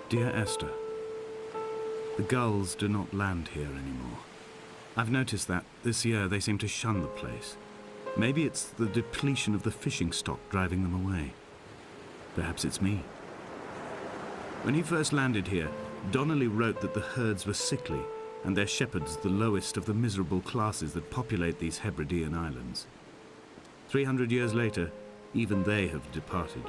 Dear Esther, the gulls do not land here anymore. I've noticed that this year they seem to shun the place. Maybe it's the depletion of the fishing stock driving them away. Perhaps it's me. When he first landed here, Donnelly wrote that the herds were sickly and their shepherds the lowest of the miserable classes that populate these Hebridean islands. 300 years later, even they have departed.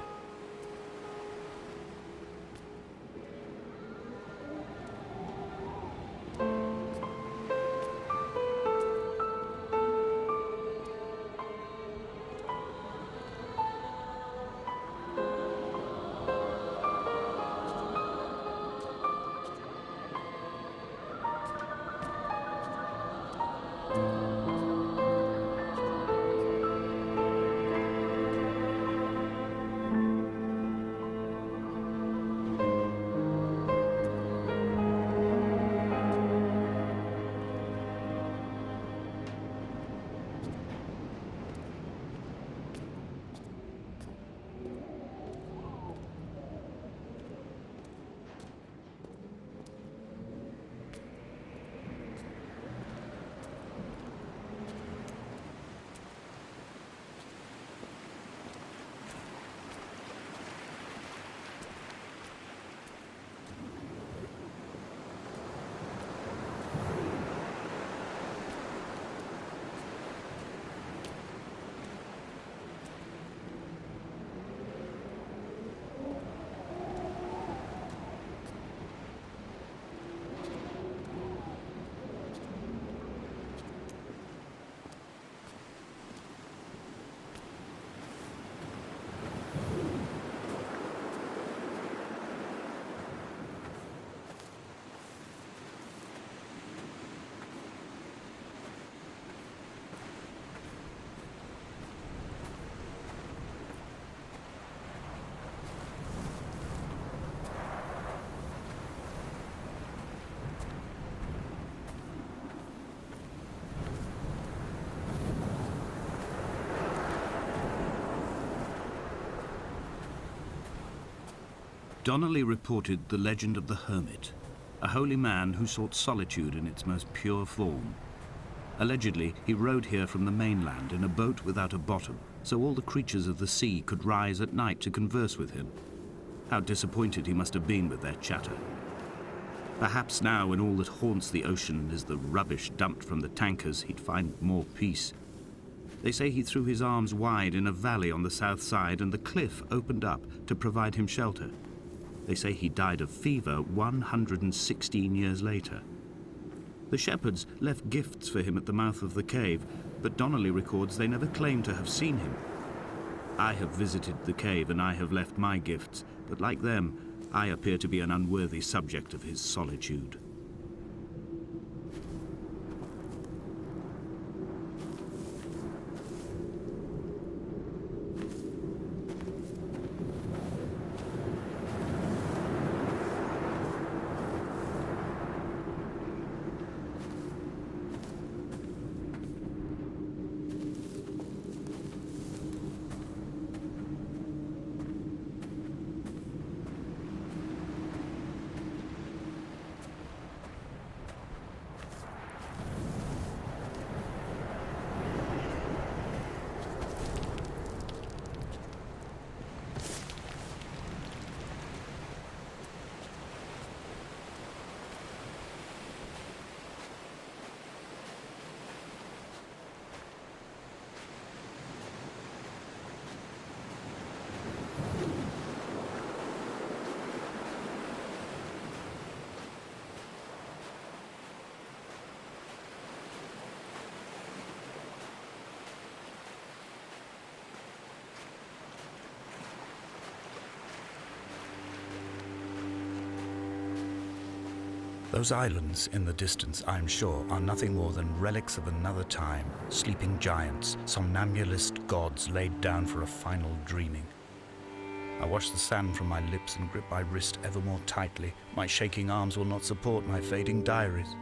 Donnelly reported the legend of the hermit, a holy man who sought solitude in its most pure form. Allegedly, he rode here from the mainland in a boat without a bottom, so all the creatures of the sea could rise at night to converse with him. How disappointed he must have been with their chatter. Perhaps now, when all that haunts the ocean is the rubbish dumped from the tankers, he'd find more peace. They say he threw his arms wide in a valley on the south side, and the cliff opened up to provide him shelter. They say he died of fever 116 years later. The shepherds left gifts for him at the mouth of the cave, but Donnelly records they never claimed to have seen him. I have visited the cave and I have left my gifts, but like them, I appear to be an unworthy subject of his solitude. Those islands in the distance, I am sure, are nothing more than relics of another time, sleeping giants, somnambulist gods laid down for a final dreaming. I wash the sand from my lips and grip my wrist ever more tightly. My shaking arms will not support my fading diaries.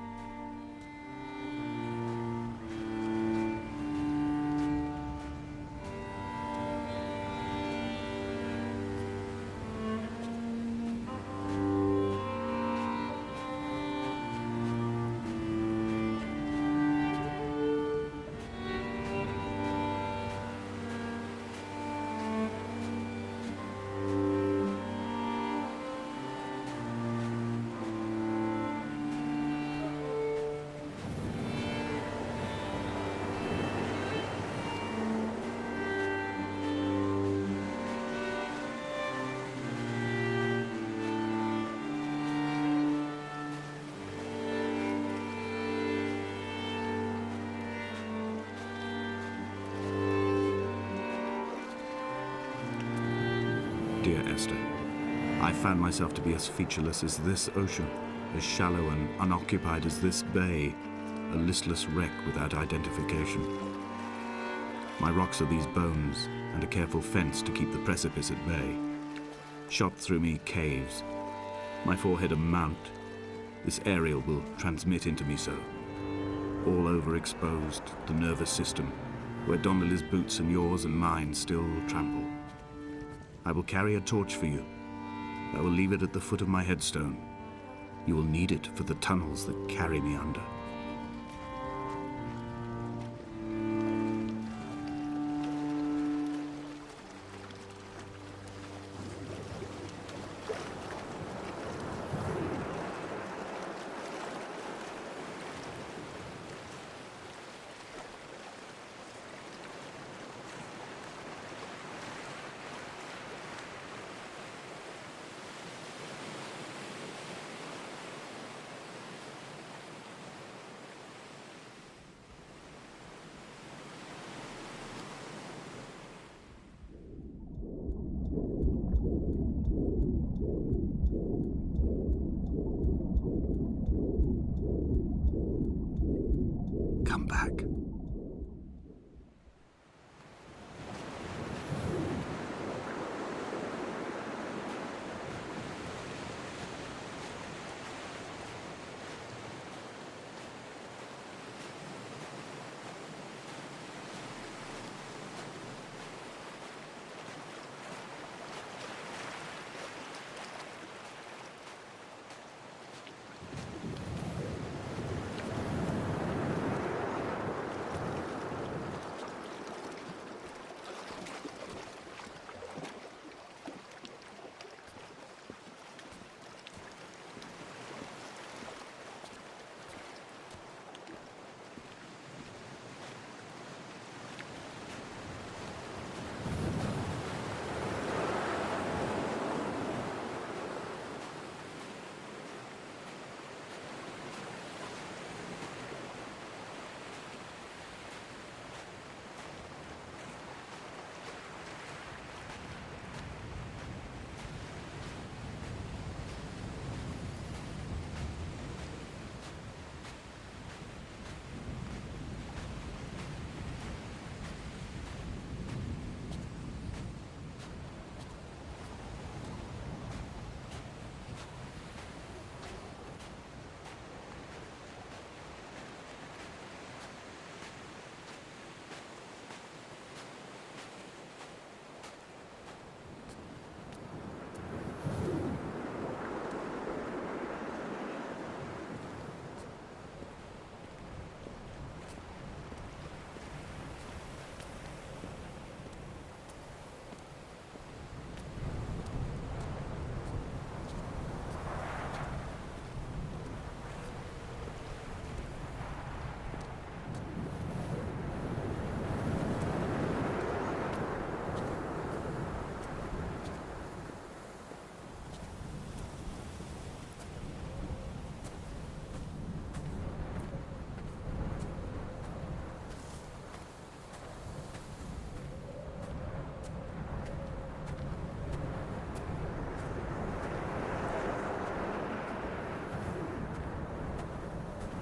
dear Esther. I found myself to be as featureless as this ocean, as shallow and unoccupied as this bay, a listless wreck without identification. My rocks are these bones, and a careful fence to keep the precipice at bay. Shot through me caves, my forehead a mount. This aerial will transmit into me so. All overexposed, the nervous system, where Donnelly's boots and yours and mine still trample. I will carry a torch for you. I will leave it at the foot of my headstone. You will need it for the tunnels that carry me under. Come back.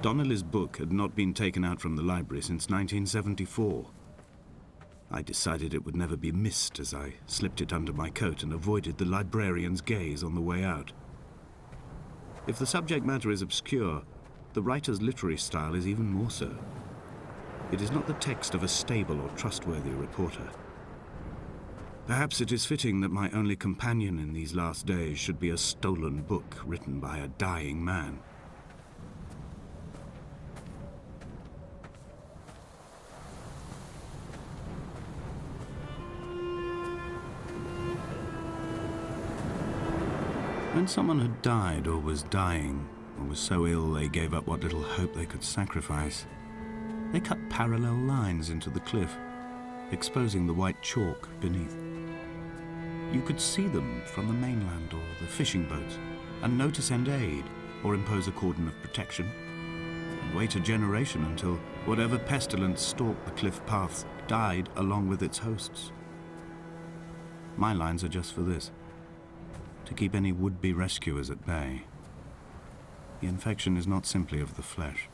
Donnelly's book had not been taken out from the library since 1974. I decided it would never be missed as I slipped it under my coat and avoided the librarian's gaze on the way out. If the subject matter is obscure, the writer's literary style is even more so. It is not the text of a stable or trustworthy reporter. Perhaps it is fitting that my only companion in these last days should be a stolen book written by a dying man. When someone had died or was dying, or was so ill they gave up what little hope they could sacrifice, they cut parallel lines into the cliff, exposing the white chalk beneath. You could see them from the mainland or the fishing boats, and know to send aid or impose a cordon of protection, and wait a generation until whatever pestilence stalked the cliff paths died along with its hosts. My lines are just for this, to keep any would-be rescuers at bay. The infection is not simply of the flesh.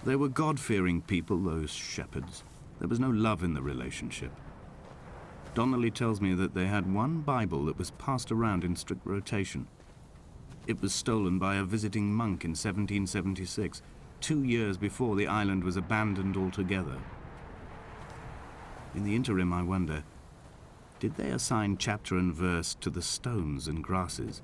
They were God-fearing people, those shepherds. There was no love in the relationship. Donnelly tells me that they had one Bible that was passed around in strict rotation. It was stolen by a visiting monk in 1776, 2 years before the island was abandoned altogether. In the interim, I wonder, did they assign chapter and verse to the stones and grasses,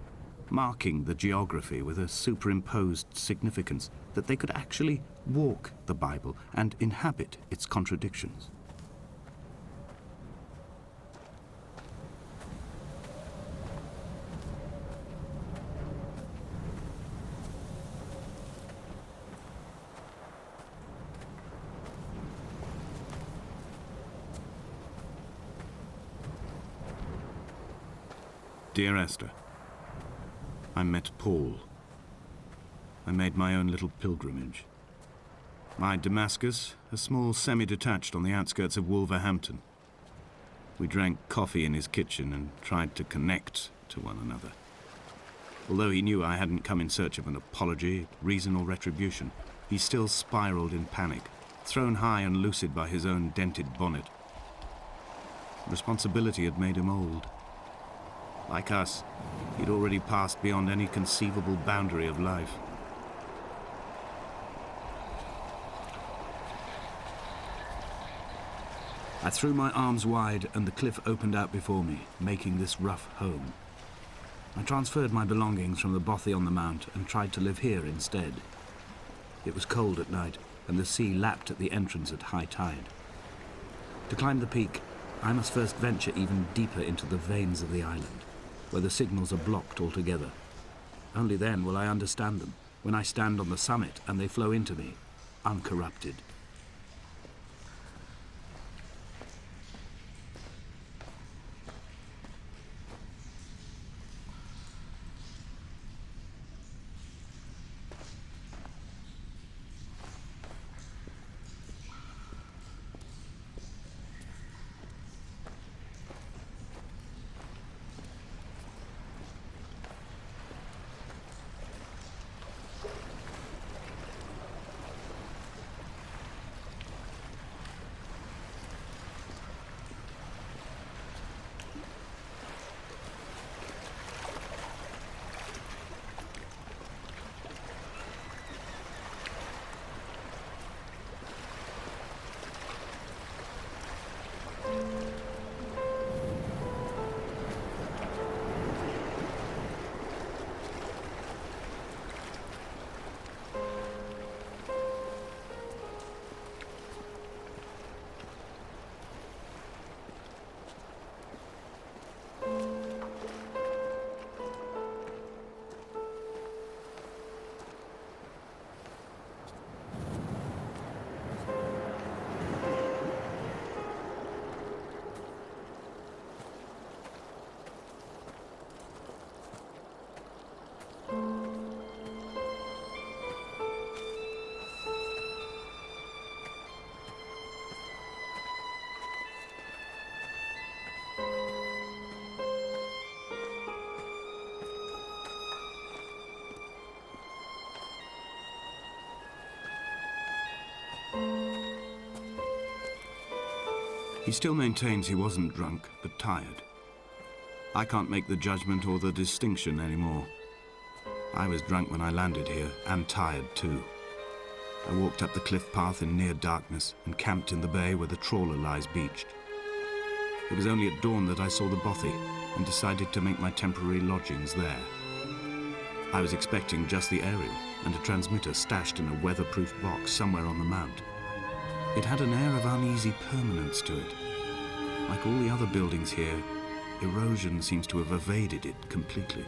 marking the geography with a superimposed significance that they could actually walk the Bible and inhabit its contradictions? Dear Esther, I met Paul. I made my own little pilgrimage. My Damascus, a small semi-detached on the outskirts of Wolverhampton. We drank coffee in his kitchen and tried to connect to one another. Although he knew I hadn't come in search of an apology, reason or retribution, he still spiraled in panic, thrown high and lucid by his own dented bonnet. Responsibility had made him old. Like us, he'd already passed beyond any conceivable boundary of life. I threw my arms wide and the cliff opened out before me, making this rough home. I transferred my belongings from the bothy on the mount and tried to live here instead. It was cold at night and the sea lapped at the entrance at high tide. To climb the peak, I must first venture even deeper into the veins of the island, where the signals are blocked altogether. Only then will I understand them, when I stand on the summit and they flow into me, uncorrupted. He still maintains he wasn't drunk, but tired. I can't make the judgment or the distinction anymore. I was drunk when I landed here, and tired too. I walked up the cliff path in near darkness and camped in the bay where the trawler lies beached. It was only at dawn that I saw the bothy and decided to make my temporary lodgings there. I was expecting just the aerial and a transmitter stashed in a weatherproof box somewhere on the mount. It had an air of uneasy permanence to it. Like all the other buildings here, erosion seems to have evaded it completely.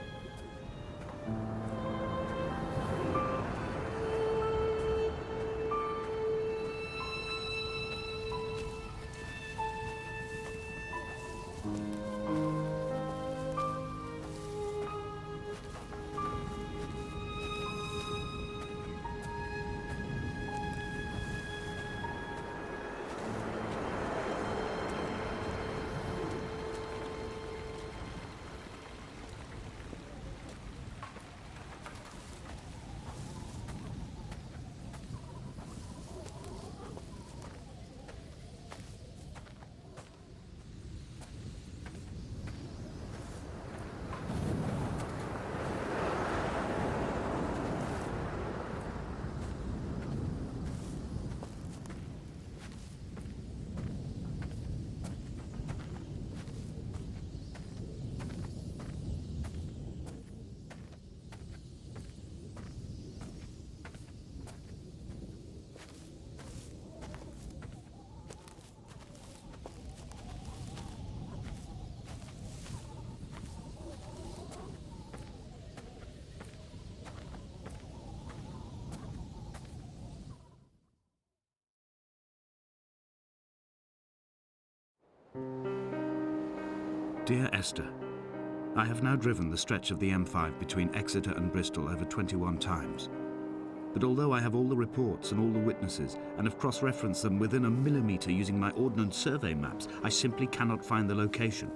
Dear Esther, I have now driven the stretch of the M5 between Exeter and Bristol over 21 times. But although I have all the reports and all the witnesses and have cross-referenced them within a millimetre using my Ordnance Survey maps, I simply cannot find the location.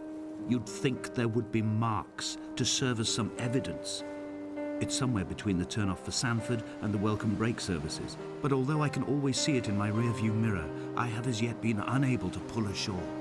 You'd think there would be marks to serve as some evidence. It's somewhere between the turn-off for Sanford and the welcome brake services. But although I can always see it in my rear-view mirror, I have as yet been unable to pull ashore.